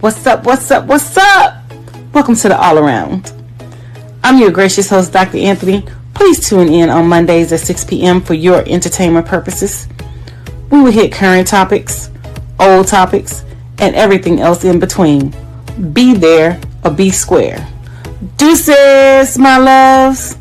What's up? What's up? What's up? Welcome to the All Around. I'm your gracious host, Dr. Anthony. Please tune in on Mondays at 6 p.m. for your entertainment purposes. We will hit current topics, old topics, and everything else in between. Be there or be square. Deuces, my loves.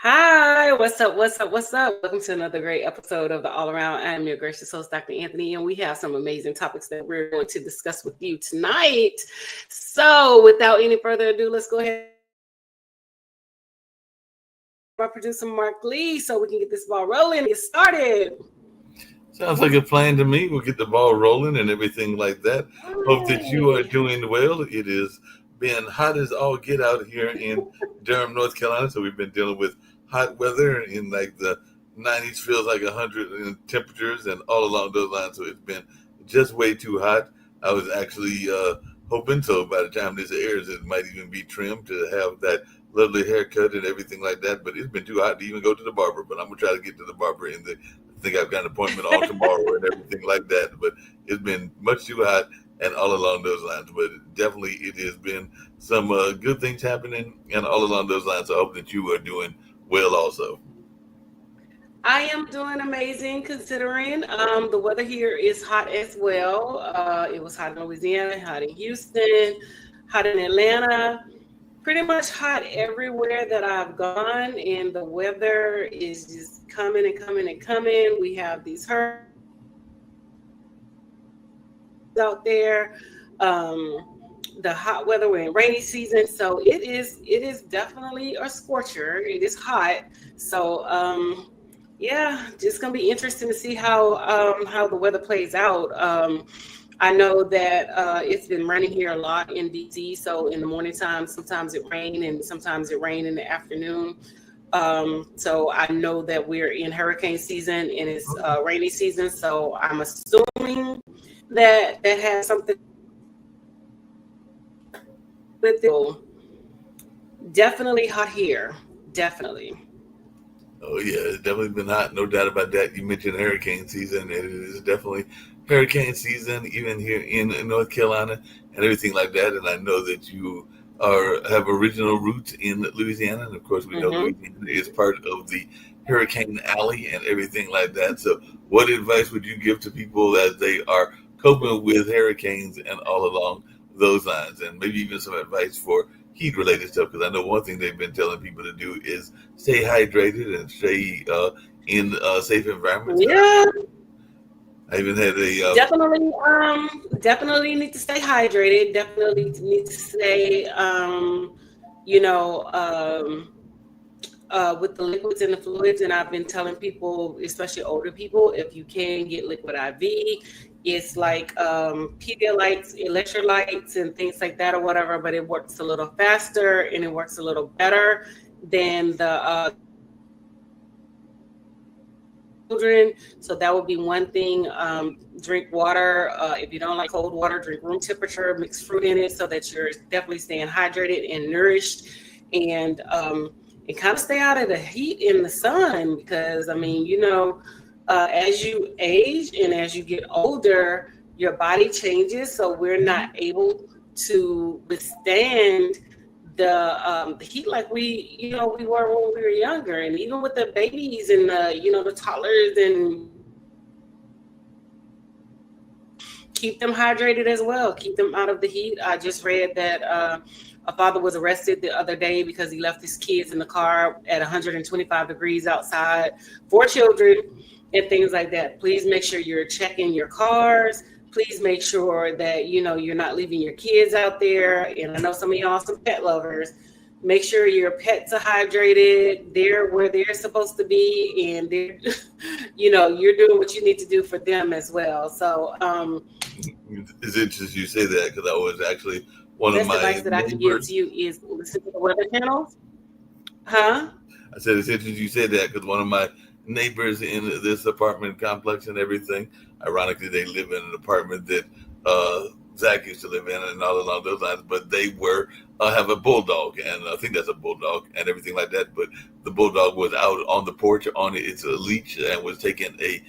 Hi, what's up? What's up? What's up? Welcome to another great episode of the All Around. I'm your gracious host, Dr. Anthony, and we have some amazing topics that we're going to discuss with you tonight. So, without any further ado, let's go ahead. Our producer, Mark Lee, so we can get this ball rolling and get started. Sounds like a plan to me. We'll get the ball rolling and everything like that. Hope that you are doing well. It has been hot as all get out here in Durham, North Carolina. So we've been dealing with hot weather in like the 90s, feels like 100 in temperatures and all along those lines. So it's been just way too hot. I was actually hoping so by the time this airs, it might even be trimmed to have that lovely haircut and everything like that. But it's been too hot to even go to the barber. But I'm going to try to get to the barber I think I've got an appointment on tomorrow and everything like that. But it's been much too hot and all along those lines. But definitely it has been some good things happening and all along those lines. I hope that you are doing well also. I am doing amazing considering the weather here is hot as well. It was hot in Louisiana, hot in Houston, hot in Atlanta. Pretty much hot everywhere that I've gone, and the weather is just coming and coming and coming. We have these hurricanes out there. The hot weather, we're in rainy season, so it is definitely a scorcher. It is hot, so yeah, just gonna be interesting to see how the weather plays out. I know that it's been raining here a lot in DC. So in the morning time, sometimes it rains and sometimes it rains in the afternoon. So I know that we're in hurricane season and it's rainy season. So I'm assuming that has something with it. Definitely hot here. Definitely. Oh yeah, it's definitely been hot, no doubt about that. You mentioned hurricane season. It is definitely hurricane season, even here in North Carolina and everything like that. And I know that you have original roots in Louisiana, and of course we know Louisiana is part of the Hurricane Alley and everything like that. So, what advice would you give to people as they are coping with hurricanes and all along those lines, and maybe even some advice for heat-related stuff? Because I know one thing they've been telling people to do is stay hydrated and stay in safe environments. Yeah. I even had a definitely need to stay hydrated. Definitely need to stay, with the liquids and the fluids. And I've been telling people, especially older people, if you can get liquid IV, it's like Pedialytes, electrolytes, and things like that or whatever. But it works a little faster and it works a little better than the children. So that would be one thing. Drink water. If you don't like cold water, drink room temperature, mix fruit in it so that you're definitely staying hydrated and nourished, and kind of stay out of the heat in the sun, because I mean, as you age and as you get older, your body changes, so we're not able to withstand the heat like we were when we were younger. And even with the babies and the toddlers, and keep them hydrated as well. Keep them out of the heat. I just read that a father was arrested the other day because he left his kids in the car at 125 degrees outside for children and things like that. Please make sure you're checking your cars. Please make sure that, you're not leaving your kids out there. And I know some of y'all are some pet lovers. Make sure your pets are hydrated. They're where they're supposed to be. And they're, you're doing what you need to do for them as well. So it's interesting you say that, because I was actually one of my advice that I can give to you is listen to the weather channels. Huh? I said it's interesting you say that, because one of my neighbors in this apartment complex and everything, ironically, they live in an apartment that Zach used to live in and all along those lines, but they were have a bulldog, and I think that's a bulldog and everything like that. But the bulldog was out on the porch on its leash and was taking a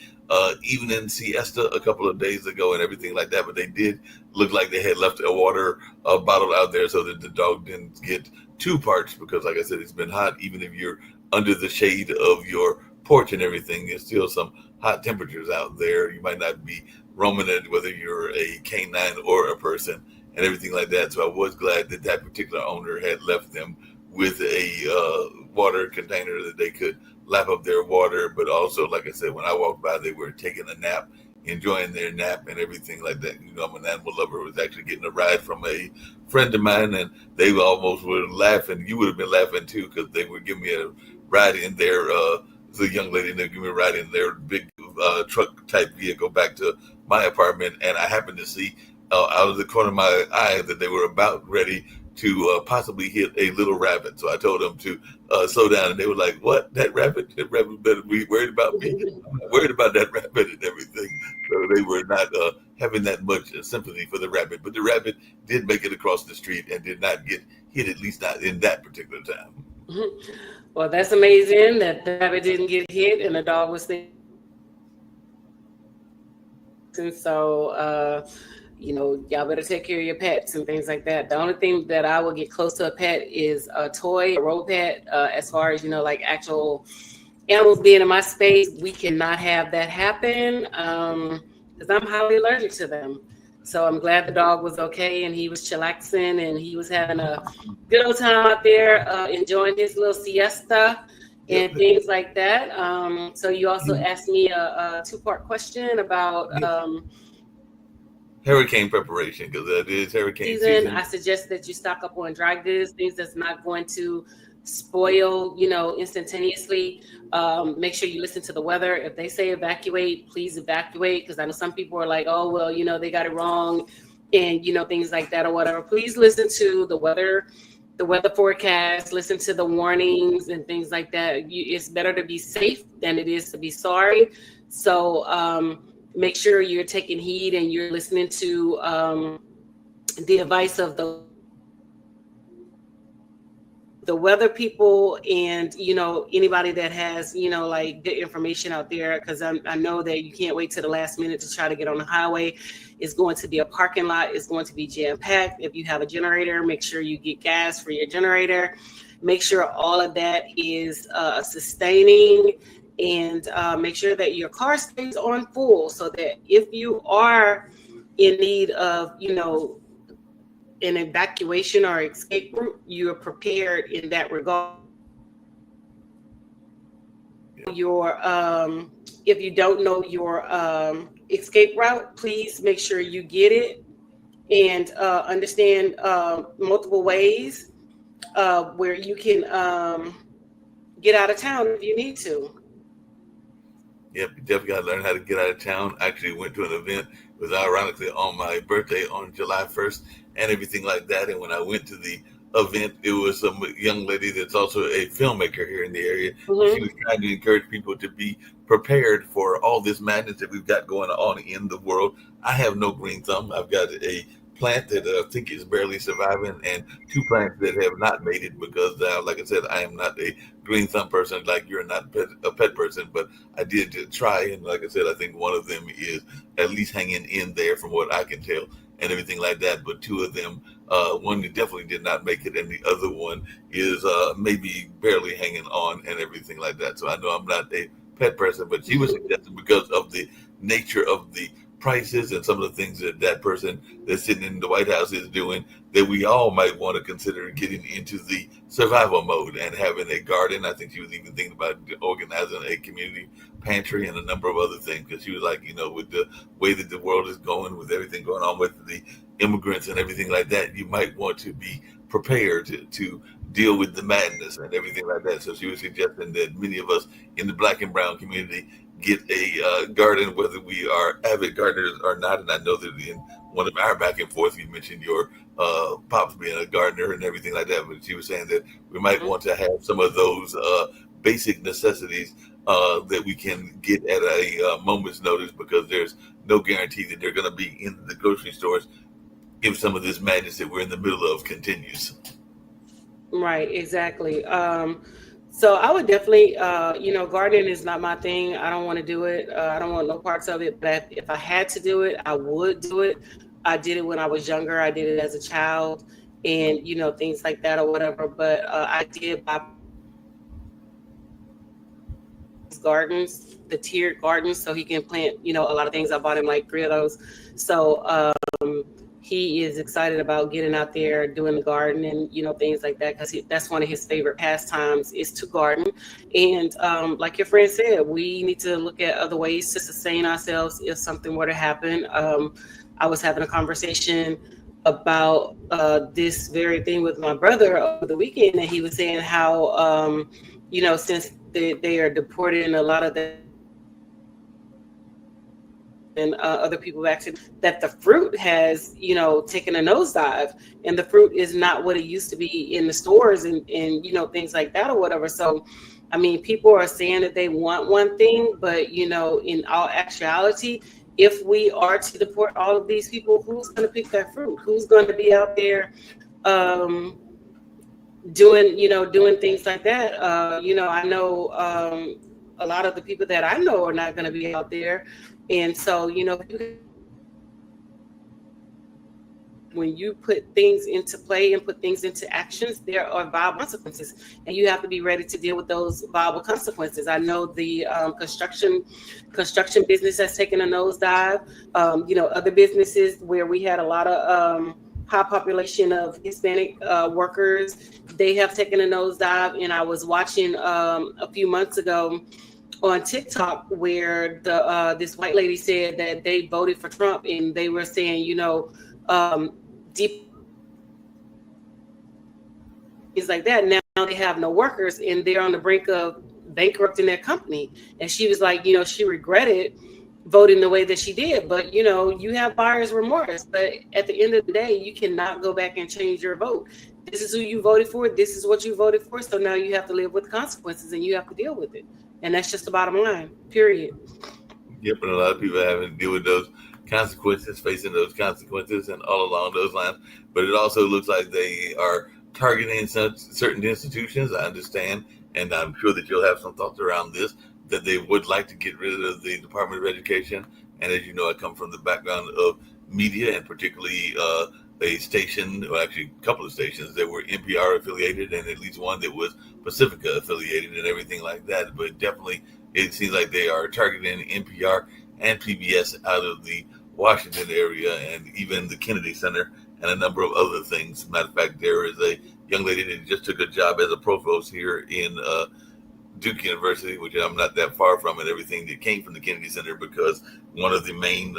evening siesta a couple of days ago and everything like that. But they did look like they had left a water bottle out there so that the dog didn't get too parched, because like I said, it's been hot. Even if you're under the shade of your porch and everything, there's still some hot temperatures out there. You might not be roaming it, whether you're a canine or a person and everything like that. So I was glad that that particular owner had left them with a water container that they could lap up their water. But also, like I said, when I walked by, they were taking a nap, enjoying their nap and everything like that. You know, I'm an animal lover. I was actually getting a ride from a friend of mine, and they almost were laughing. You would have been laughing too, because they were giving me a ride in their the young lady, and they gave me a ride in their big truck type vehicle back to my apartment. And I happened to see out of the corner of my eye that they were about ready to possibly hit a little rabbit. So I told them to slow down, and they were like, "What? That rabbit? That rabbit better be worried about me? I'm not worried about that rabbit and everything." So they were not having that much sympathy for the rabbit. But the rabbit did make it across the street and did not get hit, at least not in that particular time. Well, that's amazing that the rabbit didn't get hit and the dog was there. And so, y'all better take care of your pets and things like that. The only thing that I will get close to a pet is a toy, a road pet. As far as, like actual animals being in my space, we cannot have that happen because I'm highly allergic to them. So I'm glad the dog was okay and he was chillaxing and he was having a good old time out there, enjoying his little siesta and things like that. So you also asked me a two-part question about hurricane preparation, because it is hurricane season. I suggest that you stock up on dry goods, things that's not going to spoil, instantaneously. Make sure you listen to the weather. If they say evacuate, please evacuate, because I know some people are like, oh, well, they got it wrong and, things like that or whatever. Please listen to the weather forecast, listen to the warnings and things like that. It's better to be safe than it is to be sorry. So make sure you're taking heed and you're listening to the advice of the weather people and, anybody that has, like good information out there, because I know that you can't wait till the last minute to try to get on the highway. It's going to be a parking lot. It's going to be jam-packed. If you have a generator, make sure you get gas for your generator. Make sure all of that is sustaining, and make sure that your car stays on full so that if you are in need of, an evacuation or escape route, you are prepared in that regard. If you don't know your escape route, please make sure you get it and understand multiple ways where you can get out of town if you need to. Yep, you definitely got to learn how to get out of town. I actually went to an event. It was ironically on my birthday on July 1st and everything like that. And when I went to the event, it was some young lady that's also a filmmaker here in the area. Mm-hmm. She was trying to encourage people to be prepared for all this madness that we've got going on in the world. I have no green thumb. I've got a plant that I think is barely surviving, and two plants that have not made it because, like I said, I am not a green thumb person like you're not a pet person, but I did try, and like I said, I think one of them is at least hanging in there from what I can tell and everything like that, but two of them, one definitely did not make it, and the other one is maybe barely hanging on and everything like that. So I know I'm not a pet person, but she was suggesting because of the nature of the prices and some of the things that person that's sitting in the White House is doing, that we all might want to consider getting into the survival mode and having a garden. I think she was even thinking about organizing a community pantry and a number of other things, because she was like, with the way that the world is going, with everything going on with the immigrants and everything like that, you might want to be prepared to deal with the madness and everything like that. So she was suggesting that many of us in the Black and brown community get a garden, whether we are avid gardeners or not. And I know that in one of our back and forth, you mentioned your pops being a gardener and everything like that. But she was saying that we might want to have some of those basic necessities that we can get at a moment's notice, because there's no guarantee that they're going to be in the grocery stores if some of this madness that we're in the middle of continues. Right, exactly. So I would definitely, gardening is not my thing. I don't want to do it. I don't want no parts of it. But if I had to do it, I would do it. I did it when I was younger. I did it as a child, and things like that or whatever. But I did buy gardens, the tiered gardens, so he can plant, a lot of things. I bought him like three of those. So he is excited about getting out there doing the garden and things like that because that's one of his favorite pastimes is to garden. And like your friend said, we need to look at other ways to sustain ourselves if something were to happen. I was having a conversation about this very thing with my brother over the weekend, and he was saying how since they are deporting a lot of the and other people vaccinated, that the fruit has, taken a nosedive, and the fruit is not what it used to be in the stores and things like that or whatever. So, I mean, people are saying that they want one thing, but in all actuality, if we are to deport all of these people, who's going to pick that fruit? Who's going to be out there doing things like that? I know a lot of the people that I know are not going to be out there. And so, when you put things into play and put things into actions, there are viable consequences, and you have to be ready to deal with those viable consequences. I know the construction business has taken a nosedive. Other businesses where we had a lot of high population of Hispanic workers, they have taken a nosedive. And I was watching a few months ago on TikTok where this white lady said that they voted for Trump, and they were saying, deep things like that. Now they have no workers, and they're on the brink of bankrupting their company. And she was like, she regretted voting the way that she did. But you have buyer's remorse. But at the end of the day, you cannot go back and change your vote. This is who you voted for. This is what you voted for. So now you have to live with the consequences, and you have to deal with it. And that's just the bottom line, period. Yep, and a lot of people are having to deal with those consequences, facing those consequences, and all along those lines. But it also looks like they are targeting certain institutions. I understand, and I'm sure that you'll have some thoughts around this, that they would like to get rid of the Department of Education. And as you know, I come from the background of media, and particularly a station, or actually a couple of stations that were NPR affiliated, and at least one that was Pacifica affiliated and everything like that. But definitely it seems like they are targeting NPR and PBS out of the Washington area, and even the Kennedy Center, and a number of other things. Matter of fact, there is a young lady that just took a job as a provost here in Duke University, which I'm not that far from, and everything that came from the Kennedy Center, because one of the main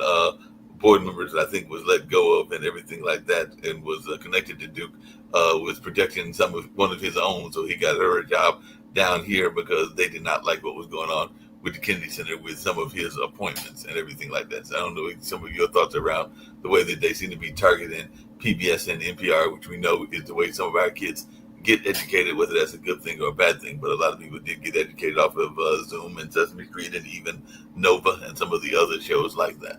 board members, I think, was let go of and everything like that, and was connected to Duke, was protecting one of his own. So he got her a job down here because they did not like what was going on with the Kennedy Center with some of his appointments and everything like that. So I don't know some of your thoughts around the way that they seem to be targeting PBS and NPR, which we know is the way some of our kids get educated, whether that's a good thing or a bad thing. But a lot of people did get educated off of Zoom and Sesame Street and even Nova and some of the other shows like that.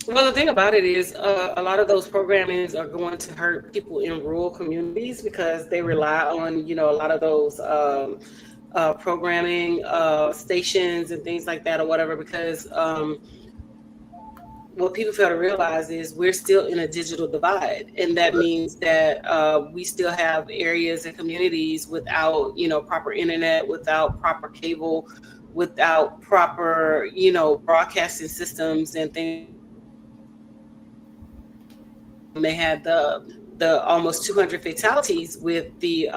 Well, the thing about it is a lot of those programmings are going to hurt people in rural communities because they rely on, a lot of those programming stations and things like that or whatever, because what people fail to realize is we're still in a digital divide. And that means that we still have areas and communities without, proper internet, without proper cable, without proper, broadcasting systems and things. They had the almost 200 fatalities with the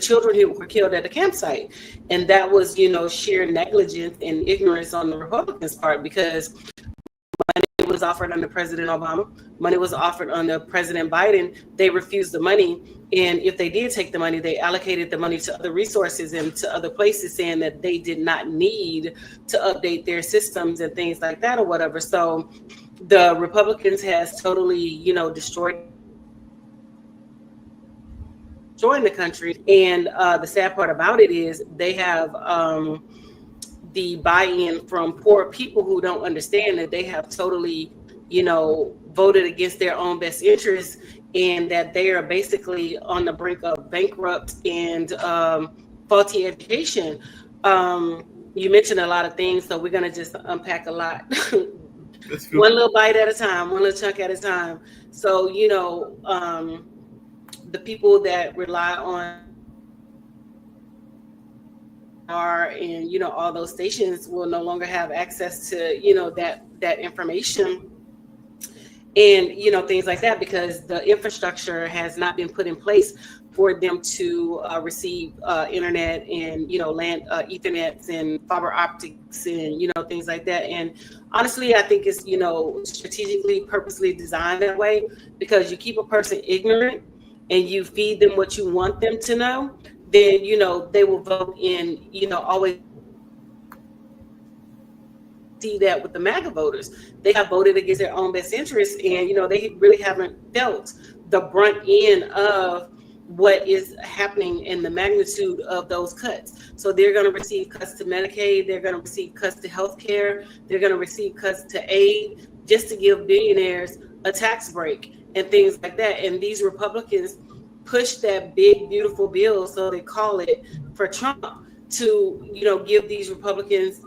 children who were killed at the campsite, and that was sheer negligence and ignorance on the Republicans' part, because money was offered under President Obama, money was offered under President Biden. They refused the money, and if they did take the money, they allocated the money to other resources and to other places, saying that they did not need to update their systems and things like that or whatever. So the Republicans has totally, destroying the country. And the sad part about it is they have the buy-in from poor people who don't understand that they have totally, voted against their own best interests and that they are basically on the brink of bankrupt and faulty education. You mentioned a lot of things, so we're going to just unpack a lot. That's cool. One little bite at a time, one little chunk at a time. So, the people that rely on and all those stations will no longer have access to that information, and things like that, because the infrastructure has not been put in place for them to receive internet and land ethernets and fiber optics and things like that. And honestly, I think it's strategically, purposely designed that way, because you keep a person ignorant and you feed them what you want them to know, then they will vote in, always see that with the MAGA voters. They have voted against their own best interests, and they really haven't felt the brunt end of what is happening in the magnitude of those cuts. So they're going to receive cuts to Medicaid, they're going to receive cuts to healthcare, they're going to receive cuts to aid, just to give billionaires a tax break and things like that. And these Republicans push that big, beautiful bill, so they call it, for Trump to give these Republicans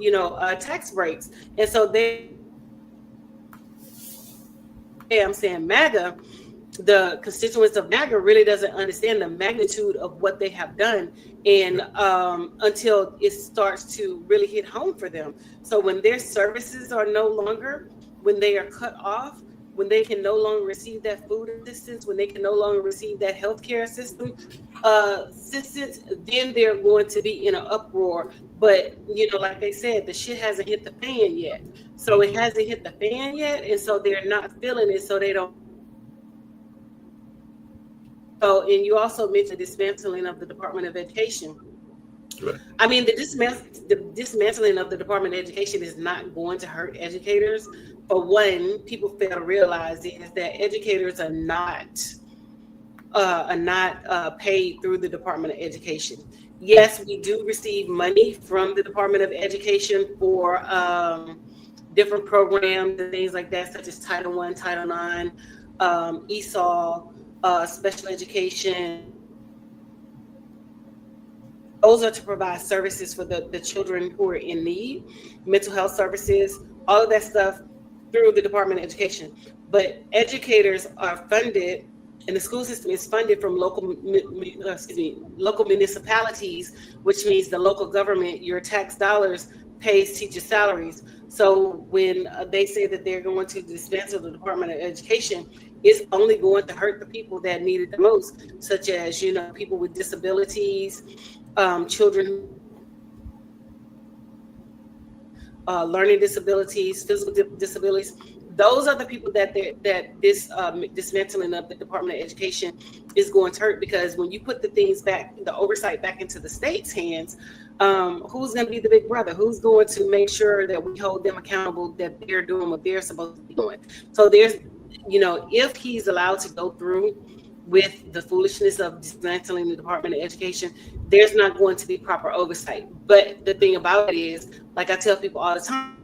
tax breaks. And so I'm saying MAGA, the constituents of MAGA really doesn't understand the magnitude of what they have done, and until it starts to really hit home for them. So when their services are no longer, when they are cut off, when they can no longer receive that food assistance, when they can no longer receive that healthcare assistance, then they're going to be in an uproar. But like I said, the shit hasn't hit the fan yet. So it hasn't hit the fan yet, and so they're not feeling it. So they don't. So, and you also mentioned dismantling of the Department of Education. Right. I mean, the dismantling of the Department of Education is not going to hurt educators. For one, people fail to realize is that educators are not paid through the Department of Education. Yes, we do receive money from the Department of Education for different programs and things like that, such as Title I, Title IX, ESOL, special education. Those are to provide services for the children who are in need, mental health services, all of that stuff through the Department of Education. But educators are funded, and the school system is funded from local municipalities, which means the local government, your tax dollars, pays teachers' salaries. So when they say that they're going to dismantle the Department of Education, it's only going to hurt the people that need it the most, such as people with disabilities, children, learning disabilities, physical disabilities. Those are the people that this dismantling of the Department of Education is going to hurt, because when you put the things back, the oversight back into the state's hands, who's going to be the big brother? Who's going to make sure that we hold them accountable, that they're doing what they're supposed to be doing? So there's, if he's allowed to go through with the foolishness of dismantling the Department of Education, there's not going to be proper oversight. But the thing about it is, like I tell people all the time,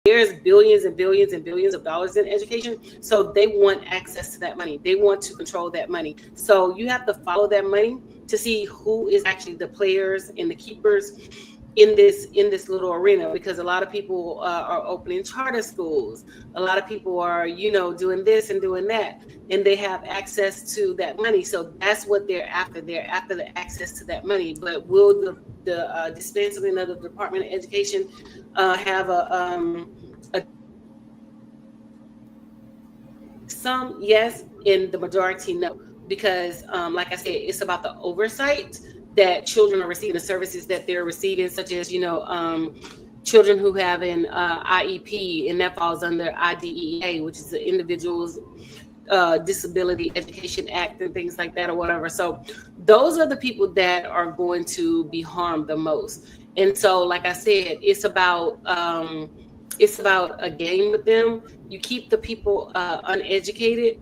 there's billions and billions and billions of dollars in education. So they want access to that money. They want to control that money. So you have to follow that money to see who is actually the players and the keepers in this little arena, because a lot of people are opening charter schools. A lot of people are, doing this and doing that, and they have access to that money. So that's what they're after. They're after the access to that money. But will the dismantling of the Department of Education have some yes, and the majority no, because like I said, it's about the oversight that children are receiving, the services that they're receiving, such as children who have an IEP, and that falls under IDEA, which is the Individuals Disability Education Act and things like that, or whatever. So those are the people that are going to be harmed the most. And so, like I said, it's about a game with them. You keep the people uneducated.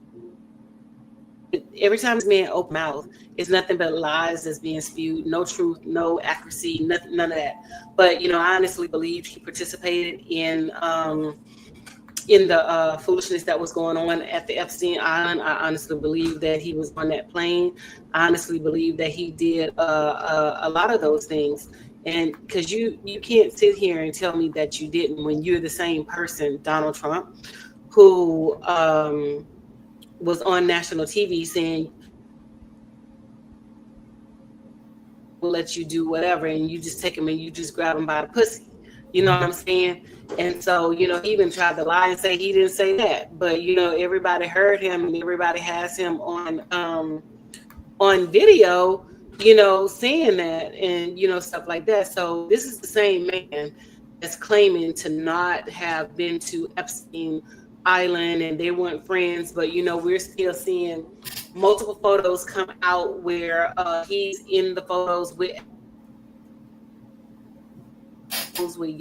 every time this man open mouth, it's nothing but lies that's being spewed, no truth, no accuracy, nothing, none of that. But I honestly believe he participated in the foolishness that was going on at the Epstein Island. I honestly believe that he was on that plane. I honestly believe that he did a lot of those things. And because you can't sit here and tell me that you didn't when you're the same person, Donald Trump, who was on national TV saying we'll let you do whatever, and you just take him and you just grab him by the pussy. You know what I'm saying? And so, he even tried to lie and say he didn't say that. But, everybody heard him and everybody has him on video, saying that and, stuff like that. So this is the same man that's claiming to not have been to Epstein Island and they weren't friends. But, we're still seeing multiple photos come out where he's in the photos with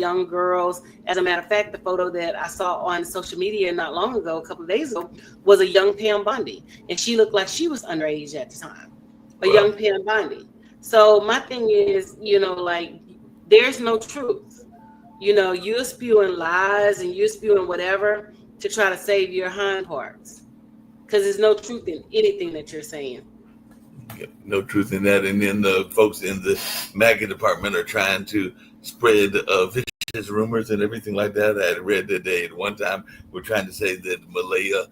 young girls. As a matter of fact, the photo that I saw on social media not long ago, a couple of days ago, was a young Pam Bondi, and she looked like she was underage at the time. Young Pam Bondi. So my thing is, there's no truth. You're spewing lies and you're spewing whatever to try to save your hind parts, because there's no truth in anything that you're saying. No truth in that. And then the folks in the MAGA department are trying to spread vicious rumors and everything like that. I had read that they at one time were trying to say that Malaya,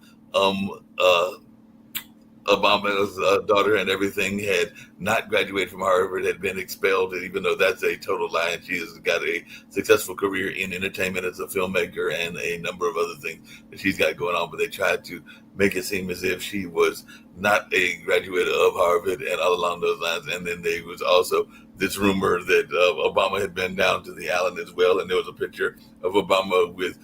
Obama's daughter and everything, had not graduated from Harvard, had been expelled, and even though that's a total lie, and she has got a successful career in entertainment as a filmmaker and a number of other things that she's got going on, but they tried to make it seem as if she was not a graduate of Harvard and all along those lines. And then there was also this rumor that Obama had been down to the island as well, and there was a picture of Obama with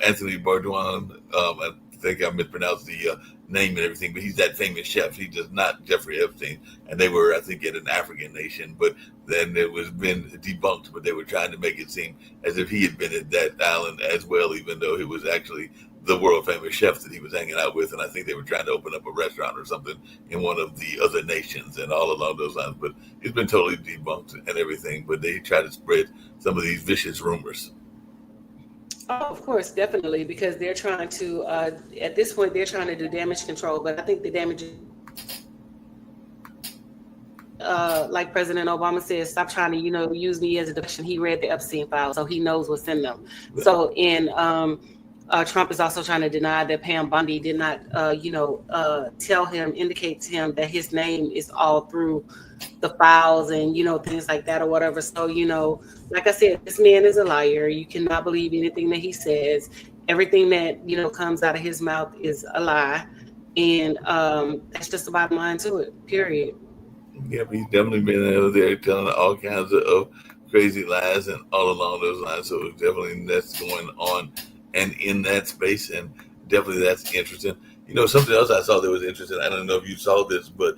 Anthony Bourdain. I think I mispronounced the name and everything, but he's that famous chef. He's just not Jeffrey Epstein. And they were, I think, in an African nation, but then it was been debunked, but they were trying to make it seem as if he had been at that island as well, even though it was actually the world famous chef that he was hanging out with. And I think they were trying to open up a restaurant or something in one of the other nations and all along those lines, but it's been totally debunked and everything. But they try to spread some of these vicious rumors. Oh, of course, definitely, because they're trying to, at this point, they're trying to do damage control. But I think the damage, like President Obama said, stop trying to, use me as a deflection. He read the Epstein files, so he knows what's in them. Right. So, Trump is also trying to deny that Pam Bondi did not, indicate to him that his name is all through the files and, things like that or whatever. So, like I said, this man is a liar. You cannot believe anything that he says. Everything that, comes out of his mouth is a lie. And that's just the bottom line to it, period. Yeah, he's definitely been out there telling all kinds of crazy lies and all along those lines. So definitely that's going on and in that space. And definitely that's interesting. Something else I saw that was interesting. I don't know if you saw this, but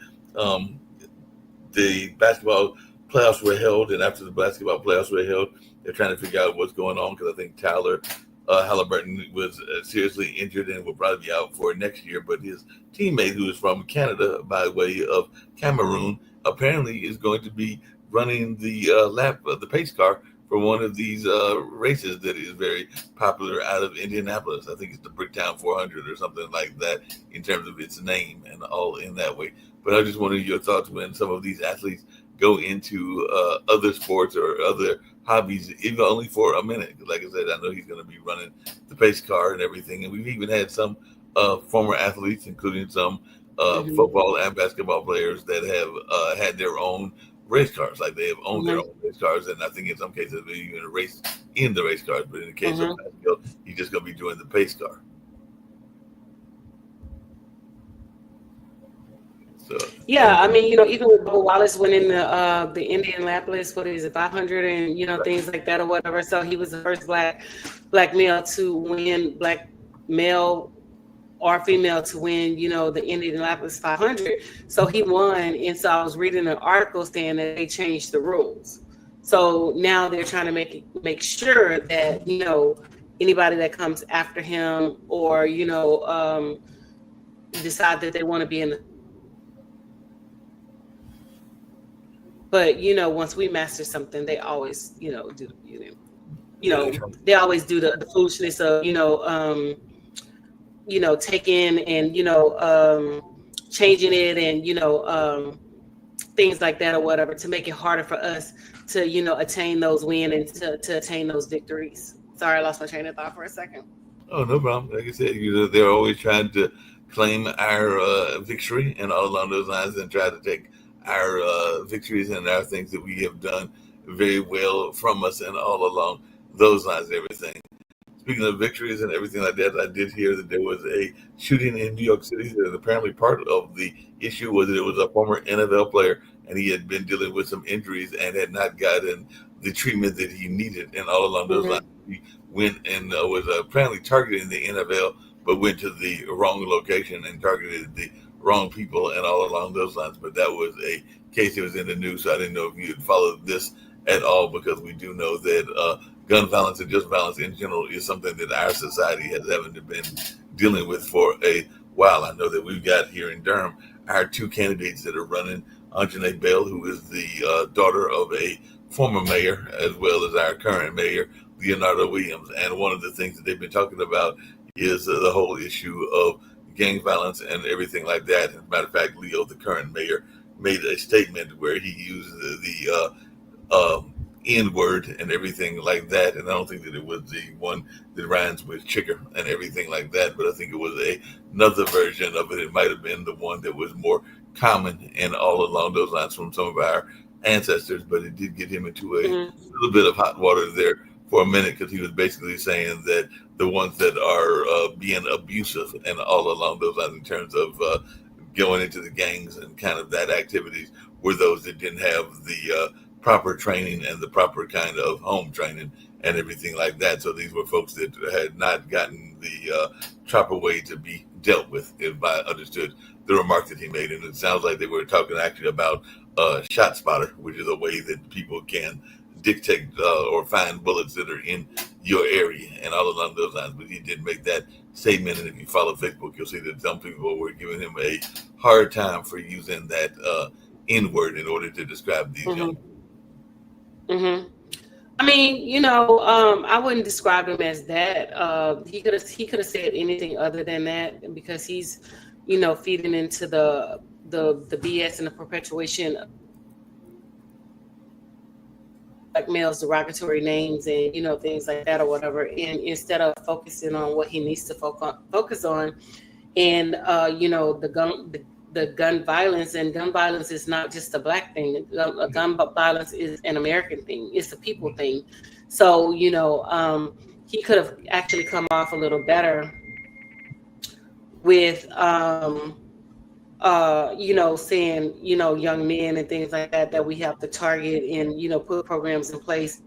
the basketball playoffs were held, and after the basketball playoffs were held, they're trying to figure out what's going on, because I think Tyler Halliburton was seriously injured and will probably be out for next year. But his teammate, who is from Canada by way of Cameroon, apparently is going to be running the pace car for one of these races that is very popular out of Indianapolis. I think it's the Bricktown 400 or something like that in terms of its name and all in that way. But I just wanted your thoughts when some of these athletes go into other sports or other hobbies, even only for a minute. Like I said, I know he's going to be running the pace car and everything. And we've even had some former athletes, including some football and basketball players, that have had their own race cars. Like they have owned their own race cars. And I think in some cases they're even a race in the race cars. But in the case of basketball, he's just going to be doing the pace car. So, yeah, I mean, even with Bo Wallace winning the Indianapolis, 500 and, things like that or whatever. So he was the first black male to win, black male or female to win, the Indianapolis 500. So he won. And so I was reading an article saying that they changed the rules. So now they're trying to make sure that, anybody that comes after him or, decide that they want to be in But once we master something, they always do Yeah, they always do the foolishness of taking and changing it and things like that or whatever to make it harder for us to attain those wins and to attain those victories. Sorry, I lost my train of thought for a second. oh, no problem. Like I said, they're always trying to claim our victory and all along those lines, and try to take our victories and our things that we have done very well from us, and all along those lines and everything. Speaking of victories and everything like that, I did hear that there was a shooting in New York City. That apparently part of the issue was that it was a former NFL player, and he had been dealing with some injuries and had not gotten the treatment that he needed. And all along those lines, he went and was apparently targeting the NFL, but went to the wrong location and targeted the wrong people, and all along those lines. But that was a case that was in the news, so I didn't know if you had followed this at all, because we do know that gun violence and just violence in general is something that our society has haven't been dealing with for a while. I know that we've got here in Durham our two candidates that are running, Anjanae Bell, who is the daughter of a former mayor, as well as our current mayor, Leonardo Williams. And one of the things that they've been talking about is the whole issue of gang violence and everything like that. As a matter of fact, Leo, the current mayor, made a statement where he used the N-word and everything like that. And I don't think that it was the one that rhymes with chicker and everything like that, but I think it was another version of it. It might have been the one that was more common and all along those lines from some of our ancestors, but it did get him into a little bit of hot water there for a minute, because he was basically saying that the ones that are being abusive and all along those lines in terms of going into the gangs and kind of that activities were those that didn't have the proper training and the proper kind of home training and everything like that. So these were folks that had not gotten the proper way to be dealt with, if I understood the remark that he made. And it sounds like they were talking actually about shot spotter, which is a way that people can dictate or find bullets that are in your area and all along those lines. But he did make that statement, and if you follow Facebook, you'll see that some people were giving him a hard time for using that N-word in order to describe these young people. I mean, I wouldn't describe him as that. He could have said anything other than that, because he's, feeding into the BS and the perpetuation of black males' derogatory names and things like that or whatever. And instead of focusing on what he needs to focus on, and the gun violence, and gun violence is not just a black thing. Gun violence is an American thing. It's a people thing. So, he could have actually come off a little better with, saying, young men and things like that we have to target and, put programs in place.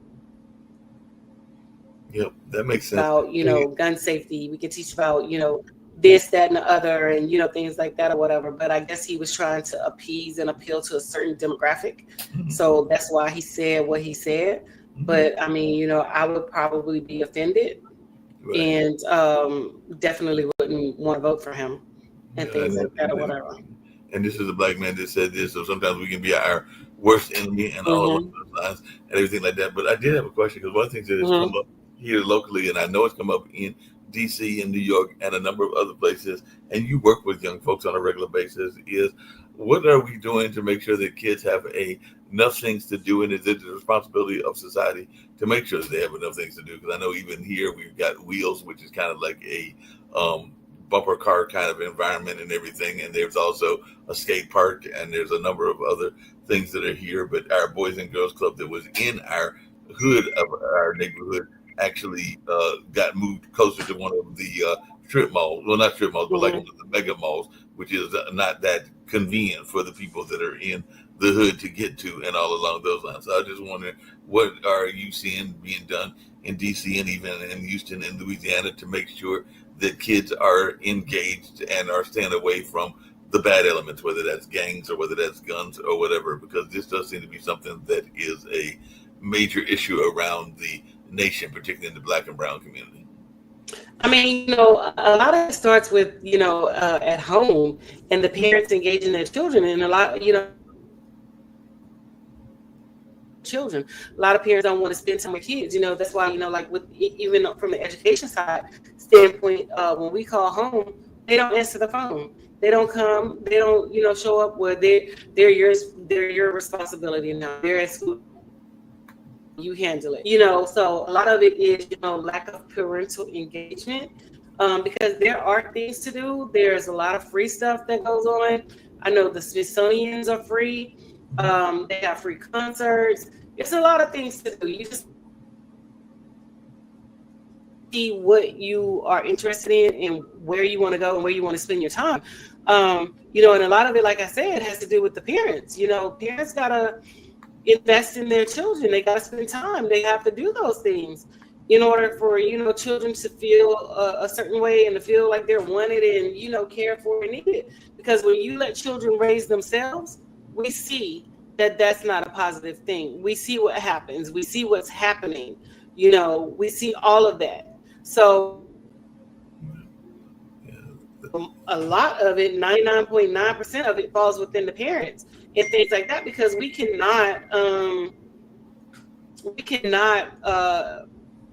Yep, that makes sense. About, gun safety. We can teach about, this, that, and the other, and things like that or whatever. But I guess he was trying to appease and appeal to a certain demographic, so that's why he said what he said. But I mean, I would probably be offended, and definitely wouldn't want to vote for him and things like that or whatever. And this is a black man that said this, so sometimes we can be our worst enemy and all of those lines and everything like that. But I did have a question, because one of the things that has come up here locally, and I know it's come up in DC and New York and a number of other places, and you work with young folks on a regular basis, is what are we doing to make sure that kids have enough things to do, and is it the responsibility of society to make sure that they have enough things to do? Because I know even here we've got Wheels, which is kind of like a bumper car kind of environment and everything, and there's also a skate park, and there's a number of other things that are here. But our Boys and Girls Club that was in our hood of our neighborhood actually got moved closer to one of the strip malls. Well, not strip malls, but like one of the mega malls, which is not that convenient for the people that are in the hood to get to and all along those lines. So I just wondering, what are you seeing being done in DC and even in Houston and Louisiana to make sure that kids are engaged and are staying away from the bad elements, whether that's gangs or whether that's guns or whatever, because this does seem to be something that is a major issue around the nation, particularly in the Black and brown community? I mean, a lot of it starts with, at home and the parents engaging their children, and a lot, children. A lot of parents don't want to spend time with kids. That's why, like with even from the education side standpoint, when we call home, they don't answer the phone. They don't come. They don't, show up. Where they're yours. They're your responsibility now. They're at school. You handle it. So a lot of it is, lack of parental engagement, because there are things to do. There's a lot of free stuff that goes on. I know the Smithsonian's are free. They have free concerts. It's a lot of things to do. You just see what you are interested in and where you want to go and where you want to spend your time. And a lot of it, like I said, has to do with the parents. Parents gotta invest in their children. They gotta spend time. They have to do those things in order for children to feel a certain way and to feel like they're wanted and cared for and needed. Because when you let children raise themselves, we see that that's not a positive thing. We see what happens. We see what's happening. We see all of that. So a lot of it, 99.9% of it, falls within the parents and things like that, because we cannot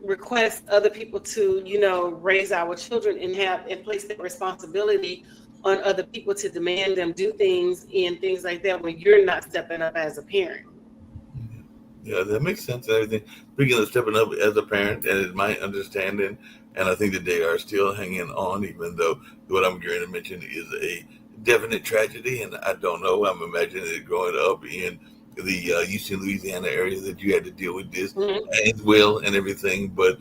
request other people to raise our children and place that responsibility on other people to demand them do things and things like that when you're not stepping up as a parent. Yeah, that makes sense and everything. Speaking of stepping up as a parent, and it's my understanding, and I think that they are still hanging on, even though what I'm going to mention is a definite tragedy, and I don't know. I'm imagining it growing up in the Houston, Louisiana area that you had to deal with this as well and everything. But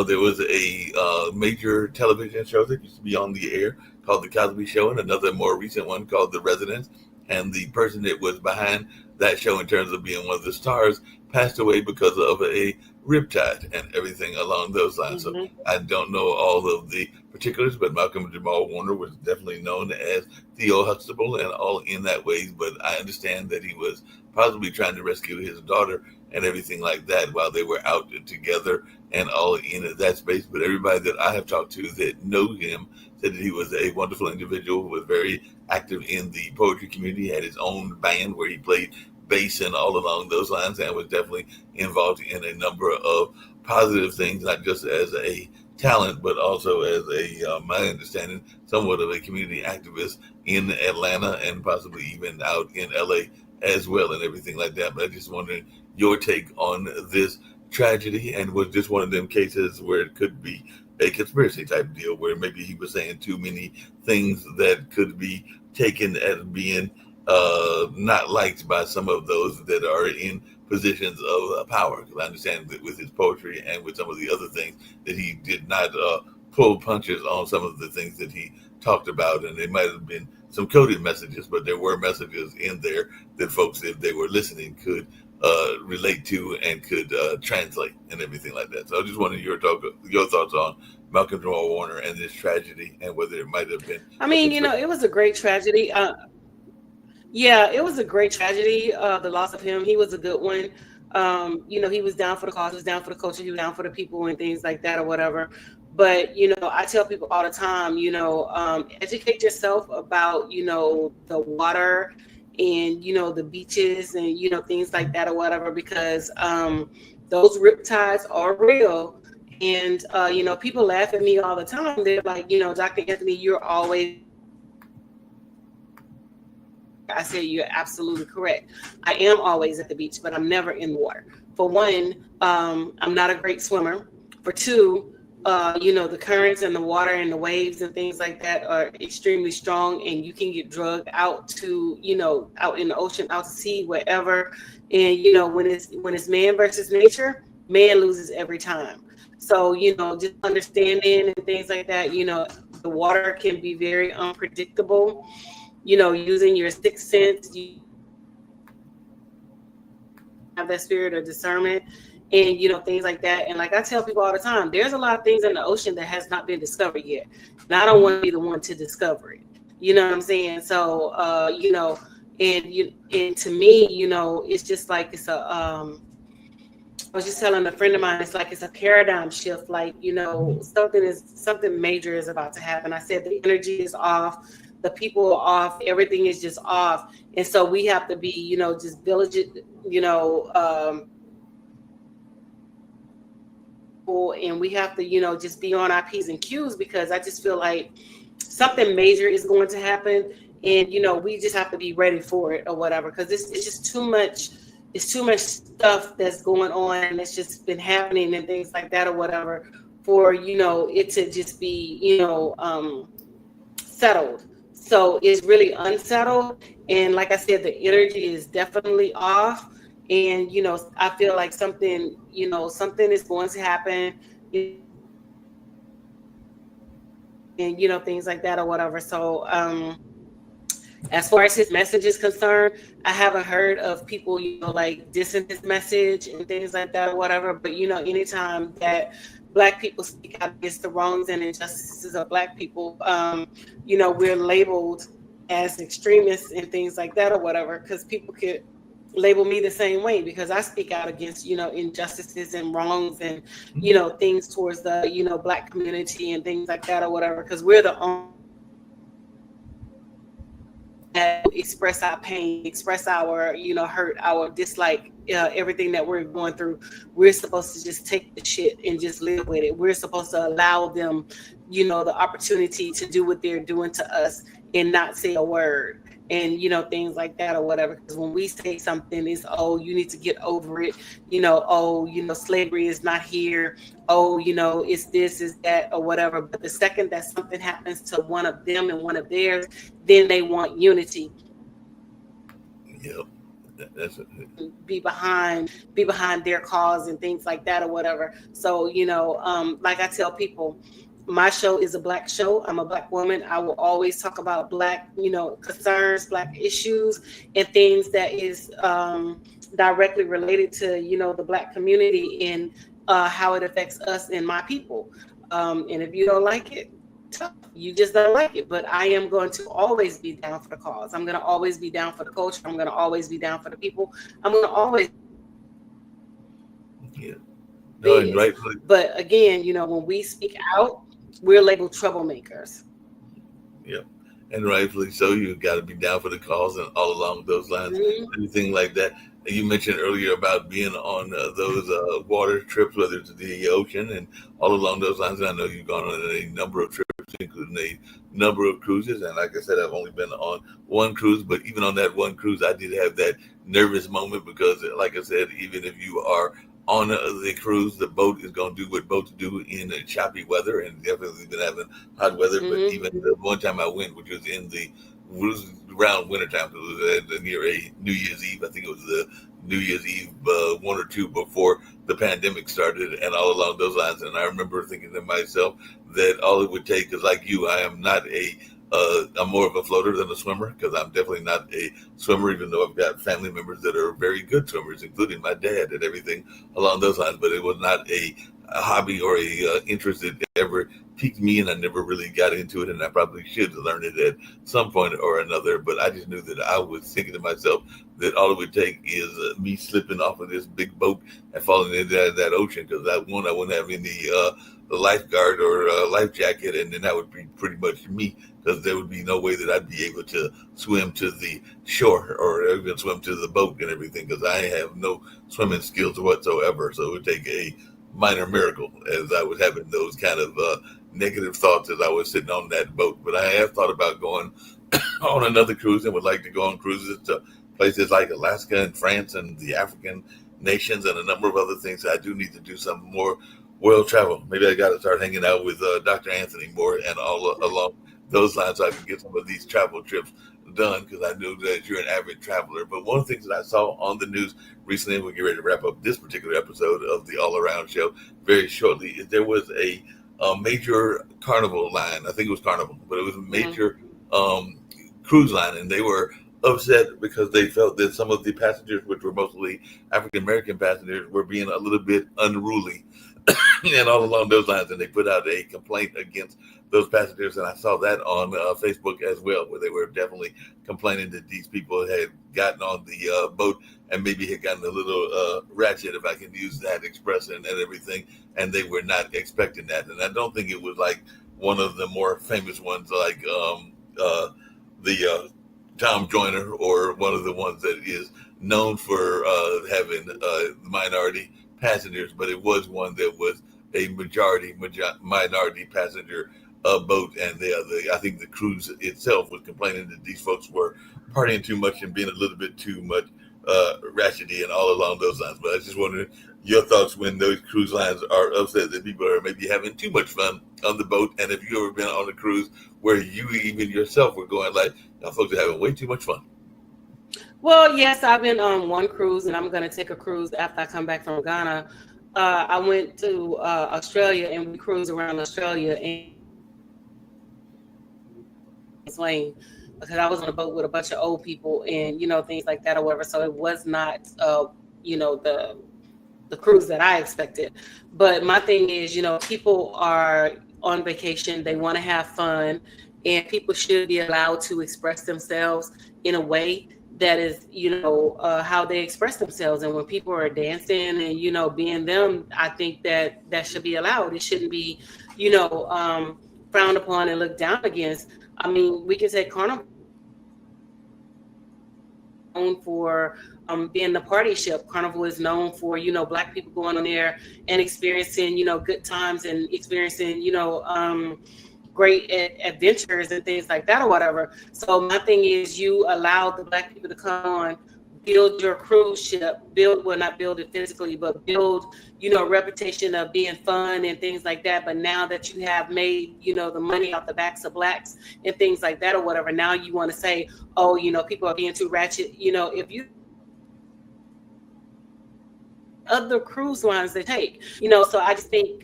there was a major television show that used to be on the air called The Cosby Show, and another more recent one called The Residence. And the person that was behind that show in terms of being one of the stars passed away because of a riptide and everything along those lines. So I don't know all of the particulars, but Malcolm Jamal Warner was definitely known as Theo Huxtable and all in that way. But I understand that he was possibly trying to rescue his daughter and everything like that while they were out together and all in that space. But everybody that I have talked to that know him said that he was a wonderful individual, was very active in the poetry community, had his own band where he played bass and all along those lines, and was definitely involved in a number of positive things, not just as a talent, but also as a, my understanding, somewhat of a community activist in Atlanta and possibly even out in LA as well and everything like that. But I just wondering your take on this tragedy, and was just one of them cases where it could be a conspiracy type deal where maybe he was saying too many things that could be taken as being not liked by some of those that are in positions of power. Because I understand that with his poetry and with some of the other things that he did not pull punches on some of the things that he talked about, and they might have been some coded messages, but there were messages in there that folks, if they were listening, could relate to and could translate and everything like that. So I just wanted your thoughts on Malcolm Jamal Warner and this tragedy and whether it might have been. I mean, it was a great tragedy. Yeah, it was a great tragedy. The loss of him. He was a good one. He was down for the cause, he was down for the culture, he was down for the people and things like that or whatever. But, I tell people all the time, educate yourself about, the water and, the beaches and, things like that or whatever, because those riptides are real. And, people laugh at me all the time. They're like, Dr. Anthony, you're always. I said, you're absolutely correct. I am always at the beach, but I'm never in the water. For one, I'm not a great swimmer. For two, the currents and the water and the waves and things like that are extremely strong, and you can get drugged out to, out in the ocean, out to sea, wherever. And, when it's man versus nature, man loses every time. So, just understanding and things like that, the water can be very unpredictable. Using your sixth sense, you have that spirit of discernment and, things like that. And like I tell people all the time, there's a lot of things in the ocean that has not been discovered yet. And I don't want to be the one to discover it. You know what I'm saying? So, and to me, it's just like it's a, I was just telling a friend of mine, it's like it's a paradigm shift. Like, something major is about to happen. I said the energy is off. The people are off, everything is just off. And so we have to be, just diligent, and we have to, just be on our P's and Q's, because I just feel like something major is going to happen, and we just have to be ready for it or whatever, because it's just too much. It's too much stuff that's going on, and it's just been happening and things like that or whatever, for it to just be settled. So it's really unsettled, and like I said, the energy is definitely off, and I feel like something is going to happen, and things like that or whatever. So as far as his message is concerned, I haven't heard of people, like dissing his message and things like that or whatever. But anytime that Black people speak out against the wrongs and injustices of Black people, we're labeled as extremists and things like that or whatever, because people could label me the same way, because I speak out against injustices and wrongs and things towards the Black community and things like that or whatever, because we're the only that express our pain, express our hurt, our dislike, everything that we're going through. We're supposed to just take the shit and just live with it. We're supposed to allow them the opportunity to do what they're doing to us and not say a word, and things like that or whatever. Because when we say something, is, oh, you need to get over it, slavery is not here, oh, it's this, is that, or whatever. But the second that something happens to one of them and one of theirs, then they want unity. Yep. That's it. Be behind their cause and things like that or whatever. So like I tell people, my show is a Black show. I'm a Black woman. I will always talk about Black concerns, Black issues, and things that is directly related to the Black community and how it affects us and my people. And if you don't like it, tough. You just don't like it. But I am going to always be down for the cause. I'm going to always be down for the culture. I'm going to always be down for the people. I'm going to always. Yeah. No, and rightfully. But again, when we speak out, we're labeled troublemakers. Yep. And rightfully so. You've got to be down for the cause and all along those lines, anything like that. You mentioned earlier about being on those water trips, whether it's the ocean and all along those lines. And I know you've gone on a number of trips, including a number of cruises. And like I said, I've only been on one cruise, but even on that one cruise, I did have that nervous moment because, like I said, even if you are on the cruise, the boat is going to do what boats do in choppy weather, and definitely been having hot weather. But even the one time I went, which was around wintertime, it was near a New Year's Eve. I think it was the New Year's Eve, 1 or 2 before the pandemic started, and all along those lines. And I remember thinking to myself that all it would take is, like you, I am not I'm more of a floater than a swimmer, because I'm definitely not a swimmer, even though I've got family members that are very good swimmers, including my dad and everything along those lines. But it was not a hobby or a interest that ever piqued me, and I never really got into it. And I probably should learn it at some point or another. But I just knew that I was thinking to myself that all it would take is me slipping off of this big boat and falling into that ocean, because I wouldn't have any the lifeguard or life jacket, and then that would be pretty much me, because there would be no way that I'd be able to swim to the shore or even swim to the boat and everything, because I have no swimming skills whatsoever. So it would take a minor miracle, as I was having those kind of negative thoughts as I was sitting on that boat. But I have thought about going on another cruise, and would like to go on cruises to places like Alaska and France and the African nations and a number of other things. I do need to do some more world travel. Maybe I got to start hanging out with Dr. Anthony more and all along those lines, so I can get some of these travel trips done, because I know that you're an avid traveler. But one of the things that I saw on the news recently, and we'll get ready to wrap up this particular episode of the All Around Show very shortly, is there was a major carnival line. I think it was Carnival, but it was a major cruise line, and they were upset because they felt that some of the passengers, which were mostly African-American passengers, were being a little bit unruly and all along those lines, and they put out a complaint against those passengers. And I saw that on Facebook as well, where they were definitely complaining that these people had gotten on the boat and maybe had gotten a little ratchet, if I can use that expression, and everything, and they were not expecting that. And I don't think it was like one of the more famous ones, like the Tom Joyner, or one of the ones that is known for having minority passengers, but it was one that was a minority passenger boat, and I think the cruise itself was complaining that these folks were partying too much and being a little bit too much ratchety and all along those lines. But I was just wondering your thoughts when those cruise lines are upset that people are maybe having too much fun on the boat, and if you ever been on a cruise where you even yourself were going like, y'all folks are having way too much fun. Well, yes, I've been on one cruise, and I'm going to take a cruise after I come back from Ghana. I went to Australia, and we cruised around Australia and Lane, because I was on a boat with a bunch of old people and, things like that or whatever. So it was not, the cruise that I expected. But my thing is, people are on vacation. They want to have fun, and people should be allowed to express themselves in a way that is, how they express themselves. And when people are dancing and, being them, I think that should be allowed. It shouldn't be, frowned upon and looked down against. I mean, we can say Carnival known for being the party ship. Carnival is known for, Black people going on there and experiencing, good times and experiencing, great adventures and things like that or whatever. So my thing is, you allow the Black people to come on, build your cruise ship, not build it physically, but build, a reputation of being fun and things like that. But now that you have made, the money off the backs of Blacks and things like that or whatever, now you want to say, oh, people are being too ratchet. If you other cruise lines they take, so I just think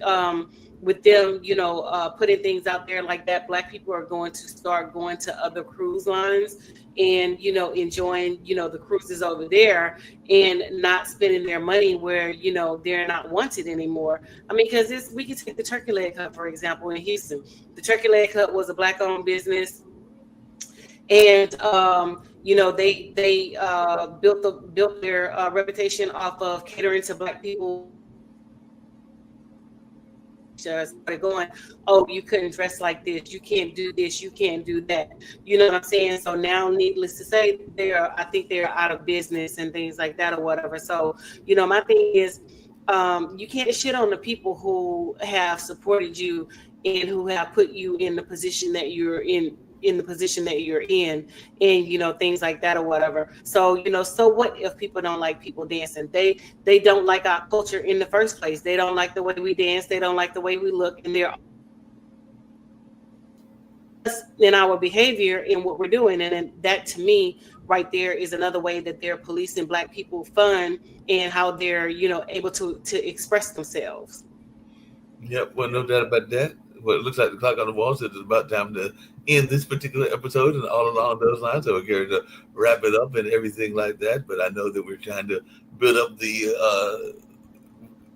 with them, putting things out there like that, Black people are going to start going to other cruise lines and, enjoying, the cruises over there and not spending their money where, they're not wanted anymore. I mean, because we can take the Turkey Leg Hut, for example, in Houston. The Turkey Leg Hut was a Black-owned business. And, they built their reputation off of catering to Black people. Just started going, oh, you couldn't dress like this, you can't do this, you can't do that. You know what I'm saying? So now, needless to say, I think they're out of business and things like that or whatever. So, my thing is, you can't shit on the people who have supported you and who have put you in the position that you're in the position that you're in, and things like that or whatever. So so what if people don't like people dancing? They don't like our culture in the first place. They don't like the way we dance, they don't like the way we look, and they're in our behavior and what we're doing. And then that, to me, right there is another way that they're policing Black people fun and how they're able to express themselves. Yep, well, no doubt about that. Well, it looks like the clock on the wall says it's about time to end this particular episode and all along those lines. So we're going to wrap it up and everything like that. But I know that we're trying to build up the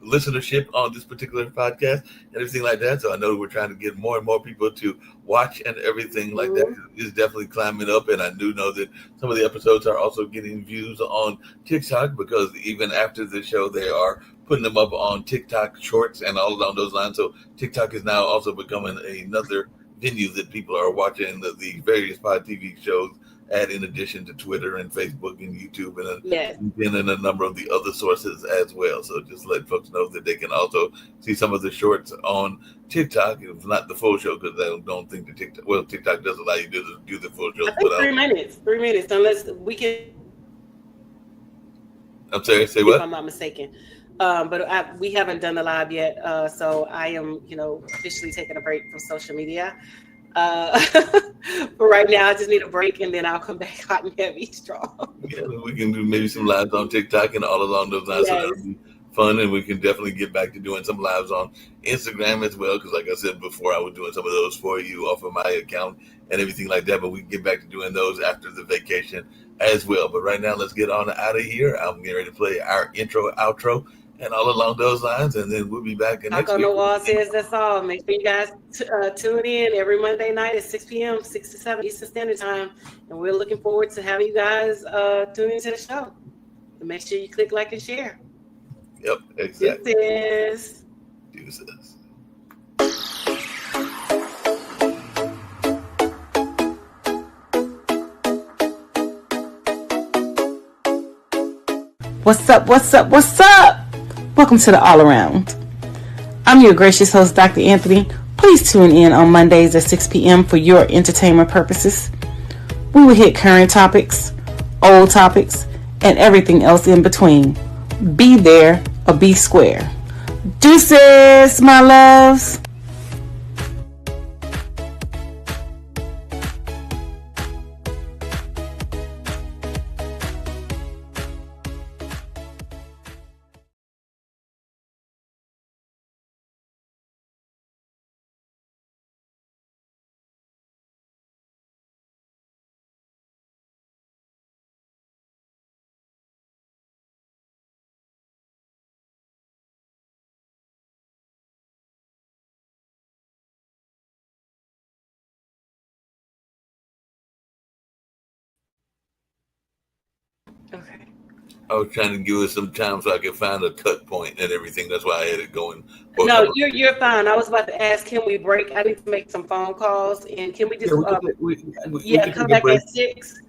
listenership on this particular podcast and everything like that. So I know we're trying to get more and more people to watch and everything like that. It's definitely climbing up. And I do know that some of the episodes are also getting views on TikTok, because even after the show, they are putting them up on TikTok shorts and all along those lines. So TikTok is now also becoming another venue that people are watching the various pod TV shows at, in addition to Twitter and Facebook and YouTube and a number of the other sources as well. So just let folks know that they can also see some of the shorts on TikTok. It's not the full show, because I don't think the TikTok does allow you to do the full show. I think 3 minutes, unless we can. I'm sorry, say what? If I'm not mistaken. But we haven't done the live yet, so I am, officially taking a break from social media. But right now, I just need a break, and then I'll come back hot and heavy, strong. Yeah, we can do maybe some lives on TikTok and all along those lines. Yes. So that'll be fun, and we can definitely get back to doing some lives on Instagram as well, because like I said before, I was doing some of those for you off of my account and everything like that. But we can get back to doing those after the vacation as well. But right now, let's get on out of here. I'm getting ready to play our intro, outro, and all along those lines, and then we'll be back next week. Knock on the Wall says that's all. Make sure you guys tune in every Monday night at 6 p.m., 6 to 7 Eastern Standard Time. And we're looking forward to having you guys tune into the show. And make sure you click like and share. Yep, exactly. Deuces. What's up? Welcome to the Awl Around. I'm your gracious host, Dr. Anthony. Please tune in on Mondays at 6 p.m. for your entertainment purposes. We will hit current topics, old topics, and everything else in between. Be there or be square. Deuces, my loves. Okay. I was trying to give it some time so I could find a cut point and everything. That's why I had it going for a No, couple of minutes. you're fine. I was about to ask, can we break? I need to make some phone calls, and can we Yeah, just we yeah, can come take a back break. at 6?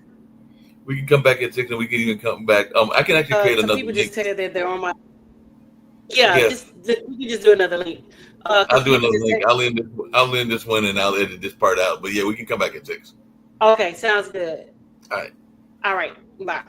We can come back at 6, and we can even come back. I can actually create Some another people link. just tell that they're on my. Yeah, Yeah, we can just do another link. I'll Because do people another just link. say, I'll end this one and I'll edit this part out. But yeah, we can come back at 6. okay, sounds good. All right. All right, bye.